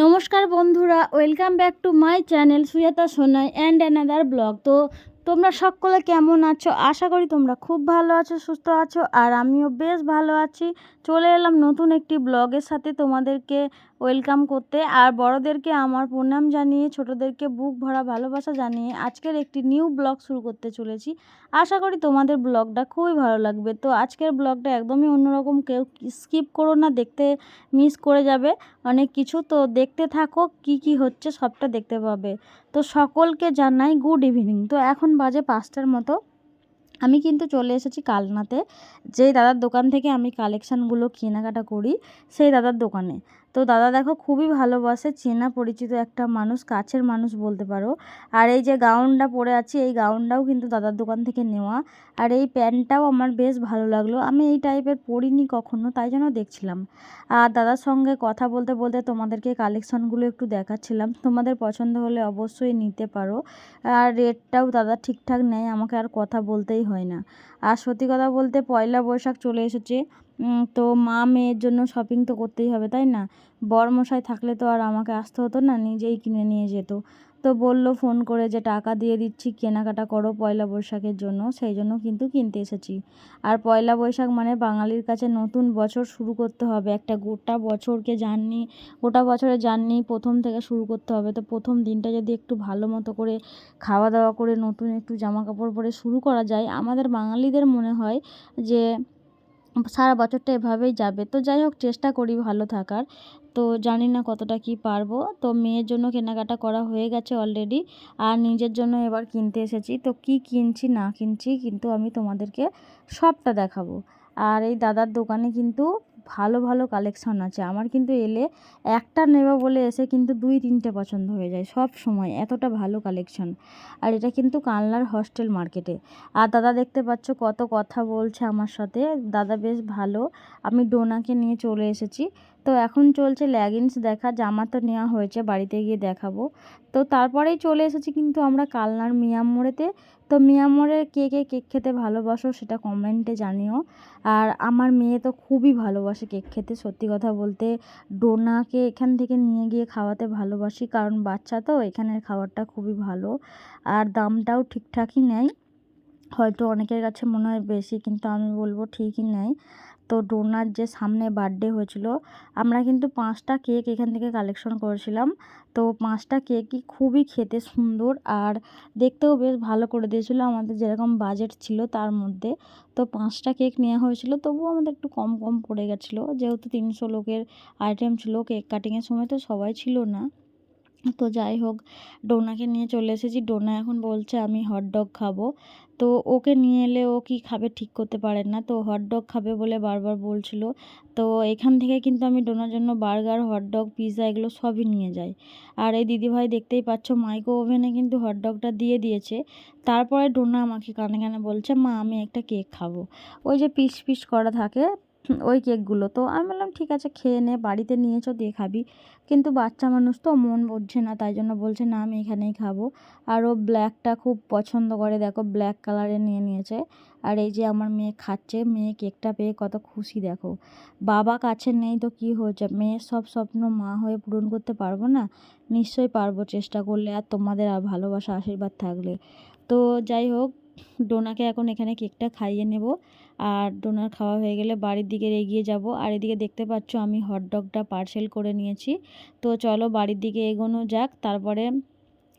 নমস্কার বন্ধুরা, welcome back to my channel Sujata Sonai and another blog. তো তোমরা সকলে কেমন আছো? আশা করি তোমরা খুব ভালো আছো, সুস্থ আছো, আর আমিও বেশ ভালো আছি। চলে এলাম নতুন একটি ব্লগের সাথে তোমাদেরকে ওয়েলকাম করতে। আর বড়োদেরকে আমার প্রণাম জানিয়ে, ছোটোদেরকে বুক ভরা ভালোবাসা জানিয়ে আজকের একটি নিউ ব্লগ শুরু করতে চলেছি। আশা করি তোমাদের ব্লগটা খুবই ভালো লাগবে। তো আজকের ব্লগটা একদমই অন্যরকম, কেউ স্কিপ করো না, দেখতে মিস করে যাবে অনেক কিছু। তো দেখতে থাকো, কি কি হচ্ছে সবটা দেখতে পাবে। তো সকলকে জানাই গুড ইভিনিং। তো এখন বাজে 5টার মতো। আমি কিন্তু চলে এসেছি কালনাতে, যেই দাদার দোকান থেকে আমি কালেকশানগুলো কেনাকাটা করি, সেই দাদার দোকানে। তো দাদা দেখো খুবই ভালোবাসে, চেনা পরিচিত একটা মানুষ, কাছের মানুষ বলতে পারো। আর এই যে গাউনটা পরে আছি, এই গাউনটাও কিন্তু দাদার দোকান থেকে নেওয়া। আর এই প্যান্টটাও আমার বেশ ভালো লাগলো, আমি এই টাইপের পরিনি কখনো, তাই জন্য দেখছিলাম। আর দাদার সঙ্গে কথা বলতে বলতে তোমাদেরকে কালেকশানগুলো একটু দেখাচ্ছিলাম। তোমাদের পছন্দ হলে অবশ্যই নিতে পারো। আর রেটটাও দাদা ঠিকঠাক নেয়, আমাকে আর কথা বলতেই হয় না। আর সত্যি কথা বলতে পয়লা বৈশাখ চলে এসেছে, তো মা মেয়ের জন্য শপিং তো করতেই হবে, তাই না? বরমশাই থাকলে তো আর আমাকে আসতে হতো না, নিজেই কিনে নিয়ে যেত। তো বলল ফোন করে যে টাকা দিয়ে দিচ্ছি, কেনাকাটা করো পয়লা বৈশাখের জন্য, সেই জন্য কিন্তু কিনতে এসেছি। আর পয়লা বৈশাখ মানে বাঙালির কাছে নতুন বছর শুরু করতে হবে, একটা গোটা বছরের জার্নি প্রথম থেকে শুরু করতে হবে। তো প্রথম দিনটা যদি একটু ভালো মতো করে খাওয়া দাওয়া করে নতুন একটু জামা কাপড় পরে শুরু করা যায়, আমাদের বাঙালিদের মনে হয় যে সারা বছরটা এভাবেই যাবে। তো যাই হোক, চেষ্টা করি ভালো থাকার। তো জানি না কতটা কি পারবো। তো মেয়ের জন্য কেনাকাটা করা হয়ে গেছে অলরেডি, আর নিজের জন্য এবার কিনতে এসেছি। তো কি কিনছি না কিনছি কিন্তু আমি তোমাদেরকে সবটা দেখাবো। আর এই দাদার দোকানে কিন্তু ভালো ভালো কালেকশন আছে। আমার কিন্তু এলে একটা নেব বলে এসে কিন্তু 2-3টে পছন্দ হয়ে যায় সব সময়, এতটা ভালো কালেকশন। আর এটা কিন্তু কালনার হস্টেল মার্কেটে। আর দাদা দেখতে পাচ্ছ কত কথা বলছে আমার সাথে, দাদা বেশ ভালো। আমি ডোনাকে নিয়ে চলে এসেছি। তো এখন চলছে লেগিংস দেখা, জামা তো নেওয়া হয়েছে, বাড়িতে গিয়ে দেখাবো। তো তারপরেই চলে এসেছি কিন্তু আমরা কালনার মিয়াম মোড়েতে। তো মিয়াম মোড়ে কে কে কেক খেতে ভালোবাসো সেটা কমেন্টে জানিও। আর আমার মেয়ে তো খুবই ভালোবাসে কেক খেতে, সত্যি কথা বলতে ডোনাকে এখান থেকে নিয়ে গিয়ে খাওয়াতে ভালোবাসি, কারণ বাচ্চা তো, এখানের খাবারটা খুবই ভালো। আর দামটাও ঠিকঠাকই নেয়, হয়তো অনেকের কাছে মনে হয় বেশি, কিন্তু আমি বলবো ঠিকই নেয়। তো ডোনার যে সামনে বার্থডে হয়েছিল, আমরা কিন্তু 5টা কেক এখান থেকে কালেকশন করেছিলাম। তো 5টা কেকই খুবই খেতে সুন্দর, আর দেখতেও বেশ ভালো করে দিয়েছিলো, আমাদের যেরকম বাজেট ছিল তার মধ্যে। তো 5টা কেক নেওয়া হয়েছিল, তবুও আমাদের একটু কম কম পড়ে গেছিলো, যেহেতু 300 লোকের আইটেম ছিল। কেক কাটিংয়ের সময় তো সবাই ছিল না। তো যাই হোক, ডোনাকে নিয়ে চলে এসেছি। ডোনা এখন বলছে আমি হটডগ খাবো। তো ওকে নিয়ে এলে ও কি খাবে ঠিক করতে পারে না, তো হটডগ খাবে বলে বারবার বলছিল। তো এখান থেকে কিন্তু আমি ডোনার জন্য বার্গার, হটডগ, পিৎজা এগুলো সবই নিয়ে যাই। আর এই দিদিভাই দেখতেই পাচ্ছ মাইক্রো ওভেনে কিন্তু হটডগটা দিয়ে দিয়েছে। তারপরে ডোনা আমাকে কানে কানে বলছে মা আমি একটা কেক খাবো, ওই যে পিস পিস করা থাকে ওই কেকগুলো। তো আমি বললাম ঠিক আছে খেয়ে নে, বাড়িতে নিয়েছো দিয়ে খাবি। কিন্তু বাচ্চা মানুষ তো মন বুঝছে না, তাই জন্য বলছে না আমি এখানেই খাবো। আর ও ব্ল্যাকটা খুব পছন্দ করে, দেখো ব্ল্যাক কালারে নিয়ে নিয়েছে। আর এই যে আমার মেয়ে খাচ্ছে, মেয়ে কেকটা পেয়ে কত খুশি দেখো। বাবা কাছে নেই তো কি হয়েছে, মেয়ের সব স্বপ্ন মা হয়ে পূরণ করতে পারবো না? নিশ্চয়ই পারবো চেষ্টা করলে, আর তোমাদের আর ভালোবাসা আশীর্বাদ থাকলে। তো যাই হোক, ডোনাকে এখন এখানে কেকটা খাইয়ে নেব। আর ডোনার খাওয়া হয়ে গেলে বাড়ির দিকে এগিয়ে যাব। আর এদিকে দেখতে পাচ্ছ আমি হটডগটা পার্সেল করে নিয়েছি। তো চলো বাড়ির দিকে এগোনো যাক। তারপরে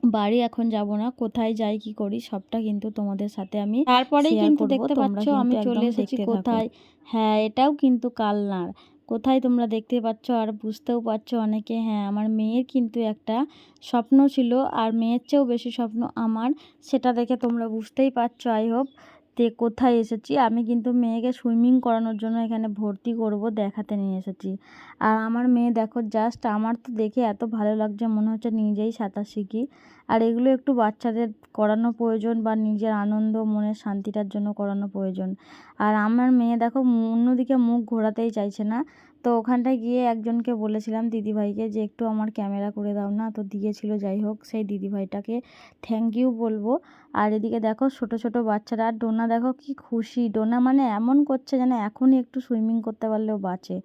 বাড়ি এখন যাব না, কোথায় যাই কি করি সবটা কিন্তু তোমাদের সাথে আমি তারপরেই কিন্তু দেখতে পাচ্ছ আমি চলে এসেছি কোথায়। হ্যাঁ, এটাও কিন্তু কালনার কোথায় তোমরা দেখতে পাচ্ছ, আর বুঝতেও পারছো অনেকে। হ্যাঁ, আমার মেয়ের কিন্তু একটা স্বপ্ন ছিল, আর মেয়ের চেয়েও বেশি স্বপ্ন আমার, সেটা দেখে তোমরা বুঝতেই পারছো আই হোপ। তে কোথায় এসেছি, আমি কিন্তু মেয়েকে সুইমিং করানোর জন্য এখানে ভর্তি করব দেখাতে নিয়ে এসেছি। আর আমার মেয়ে দেখো জাস্ট, আমার তো দেখে এত ভালো লাগছে মনে হচ্ছে নিজেই সাঁতার শিখি। আর এগুলো একটু বাচ্চাদের করানো প্রয়োজন, বা নিজের আনন্দ মনের শান্তিটার জন্য করানো প্রয়োজন। আর আমার মেয়ে দেখো অন্যদিকে মুখ ঘোরাতেই চাইছে না। তো ওখানটায় গিয়ে একজনকে বলেছিলাম দিদিভাইকে যে একটু আমার ক্যামেরা করে দাও না, তো দিয়েছিল। যাই হোক, সেই দিদিভাইটাকে থ্যাংক ইউ বলবো। আর এদিকে দেখো ছোট ছোট বাচ্চারা, আর ডোনা দেখো কি খুশি, ডোনা মানে এমন করছে যেন এখনই একটু সুইমিং করতে পারলেও বাঁচে।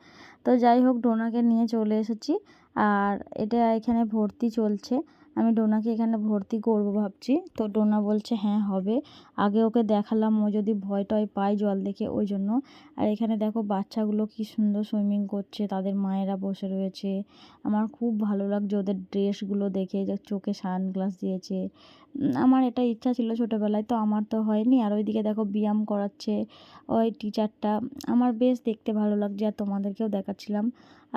তো যাই হোক, ডোনাকে নিয়ে চলে এসেছি। আর এটা এখানে ভর্তি চলছে। আমি ডোনাকে এখানে ভর্তি করব ভাবছি। তো ডোনা বলছে হ্যাঁ হবে। আগে ওকে দেখালাম, ও যদি ভয় টয় পায় জল দেখে ওই জন্য। আর এখানে দেখো বাচ্চাগুলো কি সুন্দর সুইমিং করছে, তাদের মায়েরা বসে রয়েছে। আমার খুব ভালো লাগছে ওদের ড্রেসগুলো দেখে, যে চোখে সানগ্লাস দিয়েছে। আমার এটা ইচ্ছা ছিল ছোটোবেলায়, তো আমার তো হয়নি। আর ওইদিকে দেখো ব্যায়াম করাচ্ছে ওই টিচারটা। আমার বেশ দেখতে ভালো লাগছে, আর তোমাদেরকেও দেখাচ্ছিলাম।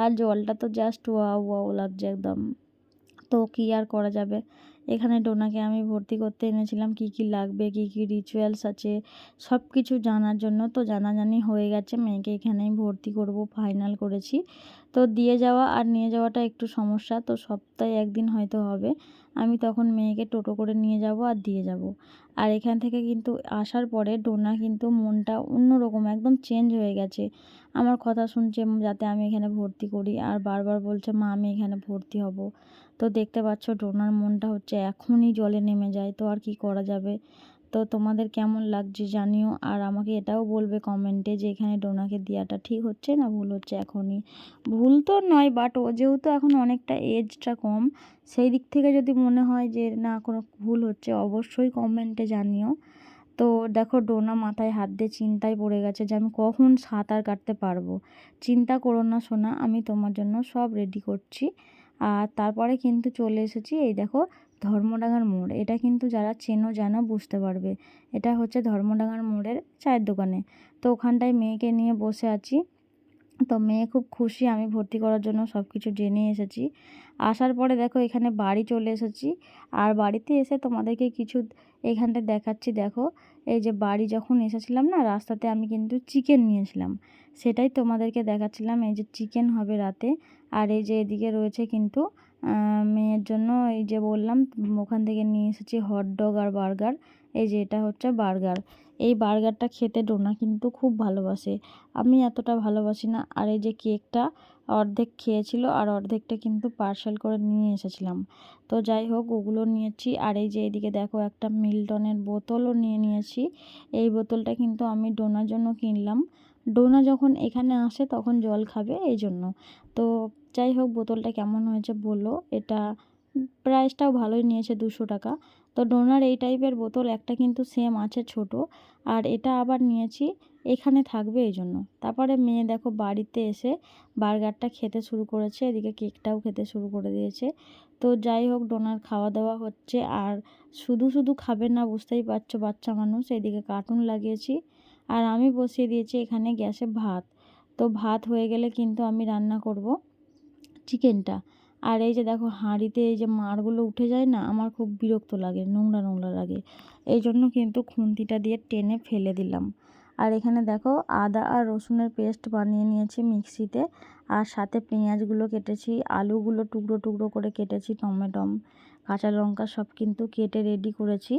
আর জলটা তো জাস্ট ওয়াও ওয়াও লাগছে একদম। তো কী আর করা যাবে। এখানে ডোনাকে আমি ভর্তি করতে এনেছিলাম, কি কি লাগবে, কি কি রিচুয়ালস আছে সব কিছু জানার জন্য। তো জানাজানি হয়ে গেছে, মেয়েকে এখানেই ভর্তি করব ফাইনাল করেছি। তো দিয়ে যাওয়া আর নিয়ে যাওয়াটা একটু সমস্যা, তো সপ্তাহে একদিন হয়তো হবে। আমি তখন মেয়েকে টোটো করে নিয়ে যাব আর দিয়ে যাব। আর এখান থেকে কিন্তু আসার পরে ডোনা কিন্তু মনটা অন্যরকম একদম চেঞ্জ হয়ে গেছে। আমার কথা শুনছে যাতে আমি এখানে ভর্তি করি, আর বারবার বলছে মা আমি এখানে ভর্তি হব। তো দেখতে পাচ্ছ ডোনার মনটা হচ্ছে এখনই জলে নেমে যায়, তো আর কি করা যাবে। তো তোমাদের কেমন লাগছে জানিও, আর আমাকে এটাও বলবে কমেন্টে যে এখানে ডোনাকে দেওয়াটা ঠিক হচ্ছে না ভুল হচ্ছে। এখনই ভুল তো নয়, বাট ও যেহেতু এখন অনেকটা এজটা কম, সেই দিক থেকে যদি মনে হয় যে না কোনো ভুল হচ্ছে অবশ্যই কমেন্টে জানিও। তো দেখো ডোনা মাথায় হাত দিয়ে চিন্তায় পড়ে গেছে যে আমি কখন সাঁতার কাটতে পারবো। চিন্তা করো না সোনা, আমি তোমার জন্য সব রেডি করছি। আর তারপরে কিন্তু চলে এসেছি, এই দেখো ধর্মডাঙ্গার মোড়। এটা কিন্তু যারা চেনো জানো বুঝতে পারবে, এটা হচ্ছে ধর্মডাঙ্গার মোড়ের চায়ের দোকানে। তো ওখানটায় মেয়েকে নিয়ে বসে আছি। তো মেয়ে খুব খুশি আমি ভর্তি করার জন্য সব কিছু জেনে এসেছি। আসার পরে দেখো এখানে বাড়ি চলে এসেছি। আর বাড়িতে এসে তোমাদেরকে কিছু এখানটা দেখাচ্ছি। দেখো এই যে বাড়ি যখন এসেছিলাম না রাস্তাতে আমি কিন্তু চিকেন নিয়েছিলাম, সেটাই তোমাদেরকে দেখাচ্ছিলাম। এই যে চিকেন হবে রাতে। আর এই যে এদিকে রয়েছে কিন্তু মেয়ের জন্য এই যে বললাম ওখান থেকে নিয়ে এসেছি হটডগ আর বার্গার। এই যে এটা হচ্ছে বার্গার। এই বার্গারটা খেতে ডোনা কিন্তু খুব ভালোবাসে, আমি এতটা ভালোবাসি না। আর এই যে কেকটা অর্ধেক খেয়েছিল, আর অর্ধেকটা কিন্তু পার্সেল করে নিয়ে এসেছিলাম। তো যাই হোক ওগুলো নিয়েছি। আর এই যে এদিকে দেখো একটা মিল্টনের বোতলও নিয়ে নিয়েছি। এই বোতলটা কিন্তু আমি ডোনার জন্য কিনলাম। ডোনা যখন এখানে আসে তখন জল খাবে এই জন্য। তো যাই হোক বোতলটা কেমন হয়েছে বলো। এটা প্রাইসটাও ভালোই নিয়েছে 200 টাকা। তো ডোনার এই টাইপের বোতল একটা কিন্তু সেম আছে ছোট, আর এটা আবার নিয়েছি এখানে থাকবে এই জন্য। তারপরে মেয়ে দেখো বাড়িতে এসে বার্গারটা খেতে শুরু করেছে, এদিকে কেকটাও খেতে শুরু করে দিয়েছে। তো যাই হোক ডোনার খাওয়া দাওয়া হচ্ছে। আর শুধু শুধু খাবে না, বুঝতেই পারছো বাচ্চা মানুষ। এদিকে কার্টুন লাগিয়েছি, আর আমি বসিয়ে দিয়েছি এখানে গ্যাসে ভাত। তো ভাত হয়ে গেলে কিন্তু আমি রান্না করব চিকেনটা। আর এই যে দেখো হাঁড়িতে এই যে মাড়গুলো উঠে যায় না, আমার খুব বিরক্ত লাগে, নোংরা নোংরা লাগে। এই জন্য কিন্তু খুন্তিটা দিয়ে টেনে ফেলে দিলাম। আর এখানে দেখো আদা আর রসুনের পেস্ট বানিয়ে নিয়েছি মিক্সিতে। আর সাথে পেঁয়াজগুলো কেটেছি, আলুগুলো টুকরো টুকরো করে কেটেছি, টমেটো কাঁচা লঙ্কা সব কিন্তু কেটে রেডি করেছি।